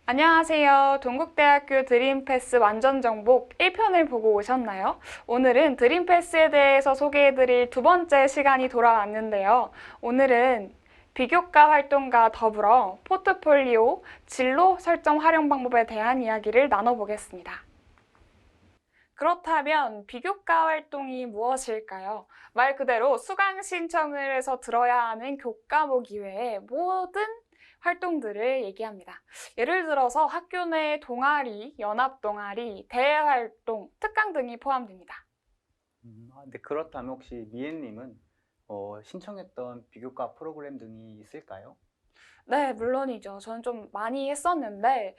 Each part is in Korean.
안녕하세요. 동국대학교 드림패스 완전정복 1편을 보고 오셨나요? 오늘은 드림패스에 대해서 소개해드릴 두 번째 시간이 돌아왔는데요. 오늘은 비교과 활동과 더불어 포트폴리오, 진로 설정 활용 방법에 대한 이야기를 나눠보겠습니다. 그렇다면 비교과 활동이 무엇일까요? 말 그대로 수강 신청을 해서 들어야 하는 교과목 이외의 모든 활동들을 얘기합니다. 예를 들어서 학교 내 동아리, 연합동아리, 대외활동, 특강 등이 포함됩니다. 근데 그렇다면 혹시 미애님은 신청했던 비교과 프로그램 등이 있을까요? 네, 물론이죠. 저는 좀 많이 했었는데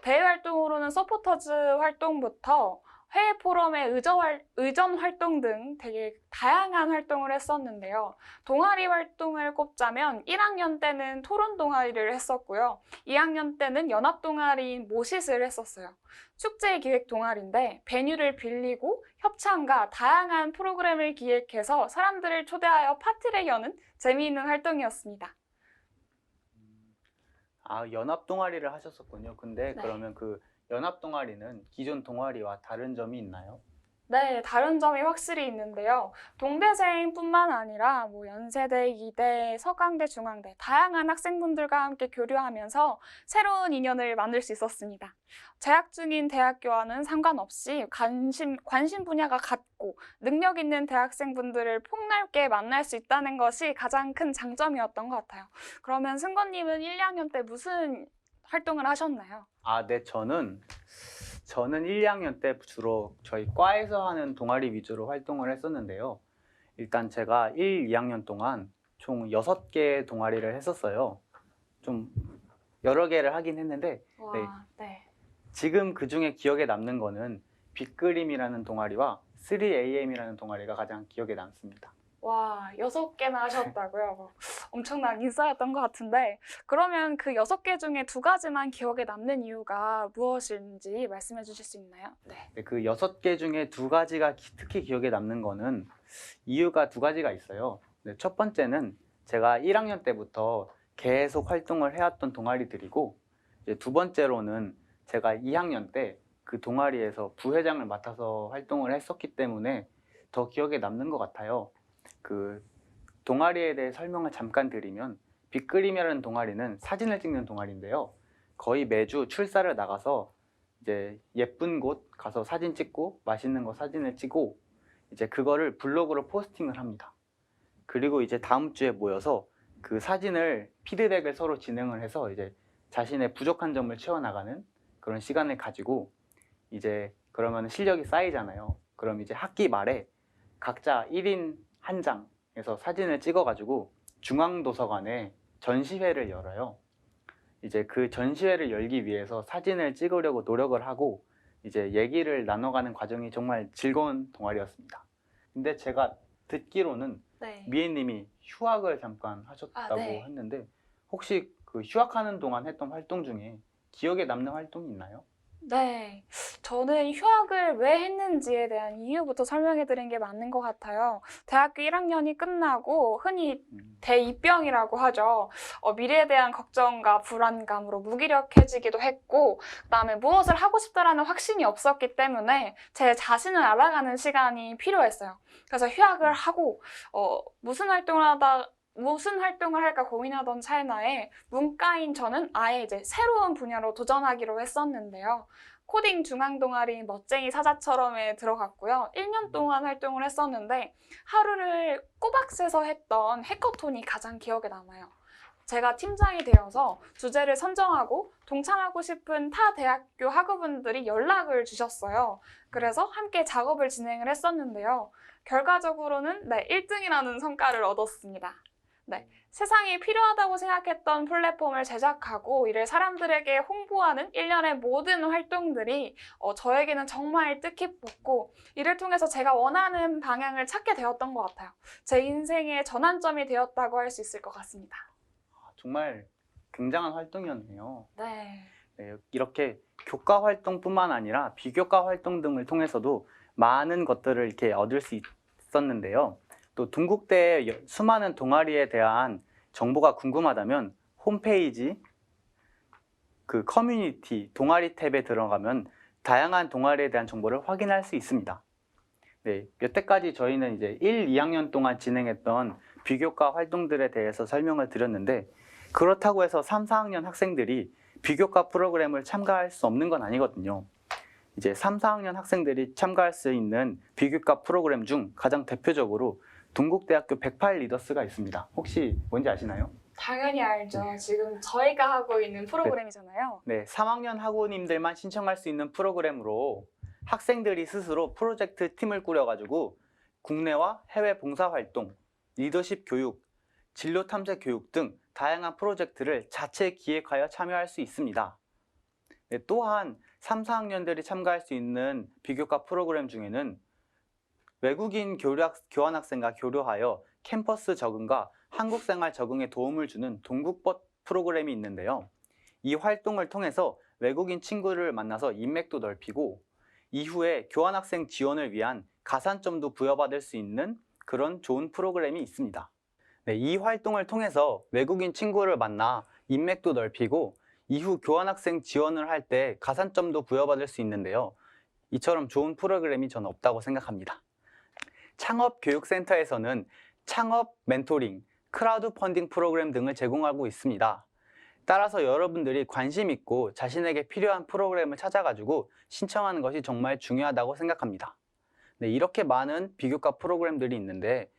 대외 활동으로는 서포터즈 활동부터 해외 포럼의 의전 활동 등 되게 다양한 활동을 했었는데요. 동아리 활동을 꼽자면 1학년 때는 토론 동아리를 했었고요. 2학년 때는 연합 동아리인 모시스를 했었어요. 축제 기획 동아리인데 베뉴를 빌리고 협찬과 다양한 프로그램을 기획해서 사람들을 초대하여 파티를 여는 재미있는 활동이었습니다. 연합 동아리를 하셨었군요. 근데 네. 그러면 그 연합 동아리는 기존 동아리와 다른 점이 있나요? 네, 다른 점이 확실히 있는데요. 동대생뿐만 아니라 연세대, 이대, 서강대, 중앙대 다양한 학생분들과 함께 교류하면서 새로운 인연을 만들 수 있었습니다. 재학 중인 대학교와는 상관없이 관심 분야가 같고 능력 있는 대학생분들을 폭넓게 만날 수 있다는 것이 가장 큰 장점이었던 것 같아요. 그러면 승건님은 1, 2학년 때 무슨 활동을 하셨나요? 네, 저는 1, 2학년 때 주로 저희 과에서 하는 동아리 위주로 활동을 했었는데요. 일단 제가 1, 2학년 동안 총 6개 동아리를 했었어요. 좀 여러 개를 하긴 했는데 네, 와, 네. 지금 그 중에 기억에 남는 거는 빅그림이라는 동아리와 3AM이라는 동아리가 가장 기억에 남습니다. 와, 6개나 하셨다고요? 엄청난 인싸였던 것 같은데, 그러면 그 6개 중에 두 가지만 기억에 남는 이유가 무엇인지 말씀해 주실 수 있나요? 네. 네, 그 6개 중에 두 가지가 특히 기억에 남는 거는 이유가 두 가지가 있어요. 네, 첫 번째는 제가 1학년 때부터 계속 활동을 해왔던 동아리들이고, 이제 두 번째로는 제가 2학년 때 그 동아리에서 부회장을 맡아서 활동을 했었기 때문에 더 기억에 남는 것 같아요. 그 동아리에 대해 설명을 잠깐 드리면 빅그림이라는 동아리는 사진을 찍는 동아리인데요. 거의 매주 출사를 나가서 이제 예쁜 곳 가서 사진 찍고 맛있는 거 사진을 찍고 이제 그거를 블로그로 포스팅을 합니다. 그리고 이제 다음 주에 모여서 그 사진을 피드백을 서로 진행을 해서 이제 자신의 부족한 점을 채워나가는 그런 시간을 가지고 이제 그러면 실력이 쌓이잖아요. 그럼 이제 학기 말에 각자 1인 한 장에서 사진을 찍어가지고 중앙도서관에 전시회를 열어요. 이제 그 전시회를 열기 위해서 사진을 찍으려고 노력을 하고 이제 얘기를 나눠가는 과정이 정말 즐거운 동아리였습니다. 근데 제가 듣기로는 네. 미애님이 휴학을 잠깐 하셨다고 네. 했는데 혹시 그 휴학하는 동안 했던 활동 중에 기억에 남는 활동이 있나요? 네. 저는 휴학을 왜 했는지에 대한 이유부터 설명해 드린 게 맞는 것 같아요. 대학교 1학년이 끝나고 흔히 대입병이라고 하죠. 미래에 대한 걱정과 불안감으로 무기력해지기도 했고, 그다음에 무엇을 하고 싶다라는 확신이 없었기 때문에 제 자신을 알아가는 시간이 필요했어요. 그래서 휴학을 하고, 무슨 활동을 할까 고민하던 찰나에 문과인 저는 아예 이제 새로운 분야로 도전하기로 했었는데요. 코딩 중앙 동아리 멋쟁이 사자처럼에 들어갔고요. 1년 동안 활동을 했었는데 하루를 꼬박 새서 했던 해커톤이 가장 기억에 남아요. 제가 팀장이 되어서 주제를 선정하고 동참하고 싶은 타 대학교 학우분들이 연락을 주셨어요. 그래서 함께 작업을 진행을 했었는데요. 결과적으로는 1등이라는 성과를 얻었습니다. 네, 세상에 필요하다고 생각했던 플랫폼을 제작하고 이를 사람들에게 홍보하는 일련의 모든 활동들이 저에게는 정말 뜻깊었고 이를 통해서 제가 원하는 방향을 찾게 되었던 것 같아요. 제 인생의 전환점이 되었다고 할 수 있을 것 같습니다. 정말 굉장한 활동이었네요. 네. 네, 이렇게 교과 활동뿐만 아니라 비교과 활동 등을 통해서도 많은 것들을 이렇게 얻을 수 있었는데요. 또 동국대의 수많은 동아리에 대한 정보가 궁금하다면 홈페이지 그 커뮤니티, 동아리 탭에 들어가면 다양한 동아리에 대한 정보를 확인할 수 있습니다. 네, 여태까지 저희는 이제 1, 2학년 동안 진행했던 비교과 활동들에 대해서 설명을 드렸는데, 그렇다고 해서 3, 4학년 학생들이 비교과 프로그램을 참가할 수 없는 건 아니거든요. 이제 3, 4학년 학생들이 참가할 수 있는 비교과 프로그램 중 가장 대표적으로 동국대학교 108 리더스가 있습니다. 혹시 뭔지 아시나요? 당연히 알죠. 지금 저희가 하고 있는 프로그램이잖아요. 네, 3학년 학우님들만 신청할 수 있는 프로그램으로 학생들이 스스로 프로젝트 팀을 꾸려가지고 국내와 해외 봉사활동, 리더십 교육, 진로 탐색 교육 등 다양한 프로젝트를 자체 기획하여 참여할 수 있습니다. 네, 또한 3, 4학년들이 참가할 수 있는 비교과 프로그램 중에는 외국인 교환학생과 교류하여 캠퍼스 적응과 한국생활 적응에 도움을 주는 동국벗 프로그램이 있는데요. 이 활동을 통해서 외국인 친구를 만나서 인맥도 넓히고 이후에 교환학생 지원을 위한 가산점도 부여받을 수 있는 그런 좋은 프로그램이 있습니다. 네, 이 활동을 통해서 외국인 친구를 만나 인맥도 넓히고 이후 교환학생 지원을 할 때 가산점도 부여받을 수 있는데요. 이처럼 좋은 프로그램이 저는 없다고 생각합니다. 창업교육센터에서는 창업 멘토링, 크라우드 펀딩 프로그램 등을 제공하고 있습니다. 따라서 여러분들이 관심 있고 자신에게 필요한 프로그램을 찾아가지고 신청하는 것이 정말 중요하다고 생각합니다. 네, 이렇게 많은 비교과 프로그램들이 있는데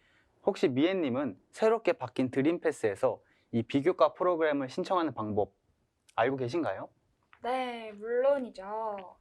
혹시 미애님은 새롭게 바뀐 드림패스에서 이 비교과 프로그램을 신청하는 방법 알고 계신가요? 네, 물론이죠.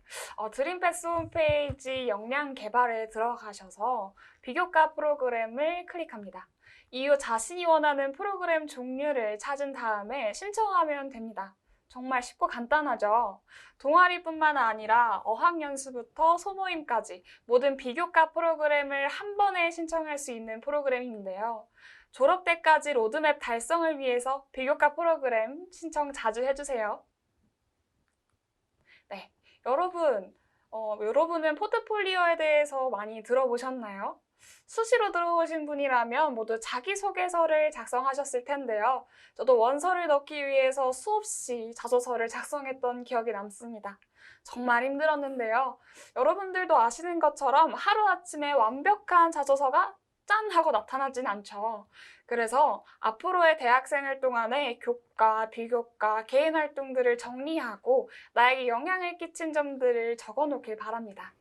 드림패스 홈페이지 역량 개발에 들어가셔서 비교과 프로그램을 클릭합니다. 이후 자신이 원하는 프로그램 종류를 찾은 다음에 신청하면 됩니다. 정말 쉽고 간단하죠. 동아리뿐만 아니라 어학연수부터 소모임까지 모든 비교과 프로그램을 한 번에 신청할 수 있는 프로그램인데요. 졸업 때까지 로드맵 달성을 위해서 비교과 프로그램 신청 자주 해주세요. 네, 여러분은 포트폴리오에 대해서 많이 들어보셨나요? 수시로 들어오신 분이라면 모두 자기소개서를 작성하셨을 텐데요. 저도 원서를 넣기 위해서 수없이 자소서를 작성했던 기억이 남습니다. 정말 힘들었는데요. 여러분들도 아시는 것처럼 하루아침에 완벽한 자소서가 짠! 하고 나타나진 않죠. 그래서 앞으로의 대학생활 동안에 교과, 비교과, 개인 활동들을 정리하고 나에게 영향을 끼친 점들을 적어놓길 바랍니다.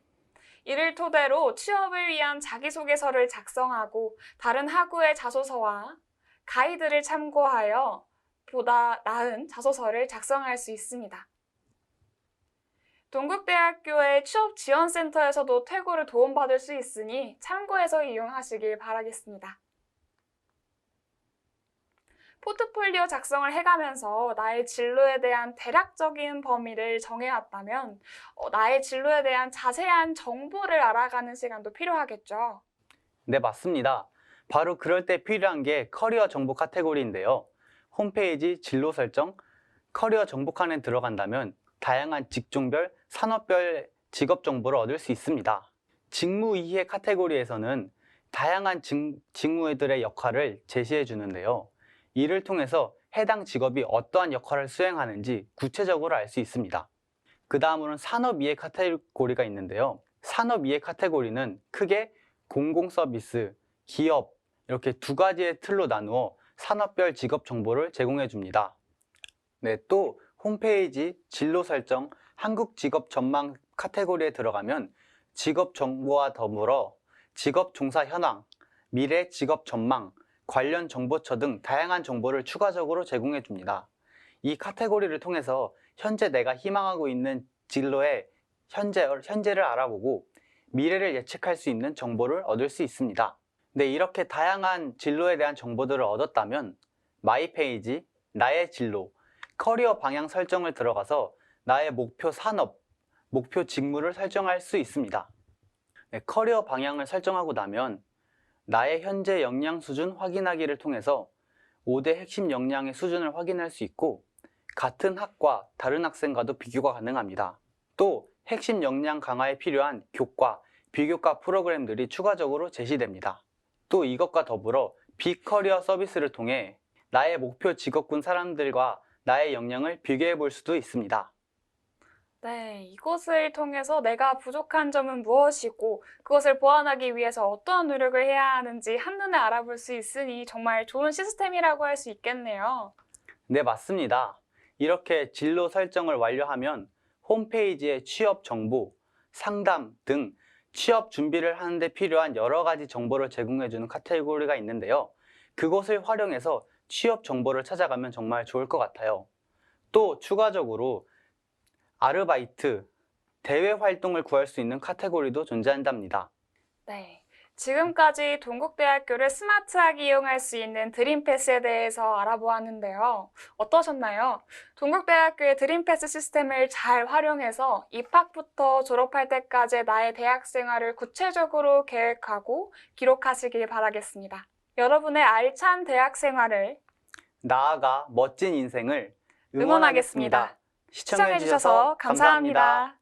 이를 토대로 취업을 위한 자기소개서를 작성하고 다른 학우의 자소서와 가이드를 참고하여 보다 나은 자소서를 작성할 수 있습니다. 동국대학교의 취업지원센터에서도 퇴고를 도움받을 수 있으니 참고해서 이용하시길 바라겠습니다. 포트폴리오 작성을 해가면서 나의 진로에 대한 대략적인 범위를 정해왔다면 나의 진로에 대한 자세한 정보를 알아가는 시간도 필요하겠죠. 네, 맞습니다. 바로 그럴 때 필요한 게 커리어 정보 카테고리인데요. 홈페이지 진로 설정, 커리어 정보 칸에 들어간다면 다양한 직종별, 산업별 직업 정보를 얻을 수 있습니다. 직무 이해 카테고리에서는 다양한 직무들의 역할을 제시해 주는데요. 이를 통해서 해당 직업이 어떠한 역할을 수행하는지 구체적으로 알 수 있습니다. 그 다음으로는 산업 이해 카테고리가 있는데요. 산업 이해 카테고리는 크게 공공서비스, 기업 이렇게 두 가지의 틀로 나누어 산업별 직업 정보를 제공해 줍니다. 네, 또 홈페이지 진로 설정, 한국 직업 전망 카테고리에 들어가면 직업 정보와 더불어 직업 종사 현황, 미래 직업 전망, 관련 정보처 등 다양한 정보를 추가적으로 제공해 줍니다. 이 카테고리를 통해서 현재 내가 희망하고 있는 진로의 현재를 알아보고 미래를 예측할 수 있는 정보를 얻을 수 있습니다. 네, 이렇게 다양한 진로에 대한 정보들을 얻었다면 마이페이지, 나의 진로, 커리어 방향 설정을 들어가서 나의 목표 산업, 목표 직무를 설정할 수 있습니다. 네, 커리어 방향을 설정하고 나면 나의 현재 역량 수준 확인하기를 통해서 5대 핵심 역량의 수준을 확인할 수 있고 같은 학과 다른 학생과도 비교가 가능합니다. 또 핵심 역량 강화에 필요한 교과, 비교과 프로그램들이 추가적으로 제시됩니다. 또 이것과 더불어 빅커리어 서비스를 통해 나의 목표 직업군 사람들과 나의 역량을 비교해 볼 수도 있습니다. 네, 이것을 통해서 내가 부족한 점은 무엇이고 그것을 보완하기 위해서 어떠한 노력을 해야 하는지 한눈에 알아볼 수 있으니 정말 좋은 시스템이라고 할 수 있겠네요. 네, 맞습니다. 이렇게 진로 설정을 완료하면 홈페이지에 취업 정보, 상담 등 취업 준비를 하는 데 필요한 여러 가지 정보를 제공해주는 카테고리가 있는데요. 그것을 활용해서 취업 정보를 찾아가면 정말 좋을 것 같아요. 또 추가적으로 아르바이트, 대외 활동을 구할 수 있는 카테고리도 존재한답니다. 네, 지금까지 동국대학교를 스마트하게 이용할 수 있는 드림패스에 대해서 알아보았는데요. 어떠셨나요? 동국대학교의 드림패스 시스템을 잘 활용해서 입학부터 졸업할 때까지 나의 대학 생활을 구체적으로 계획하고 기록하시길 바라겠습니다. 여러분의 알찬 대학 생활을 나아가 멋진 인생을 응원하겠습니다. 응원하겠습니다. 시청해주셔서 감사합니다.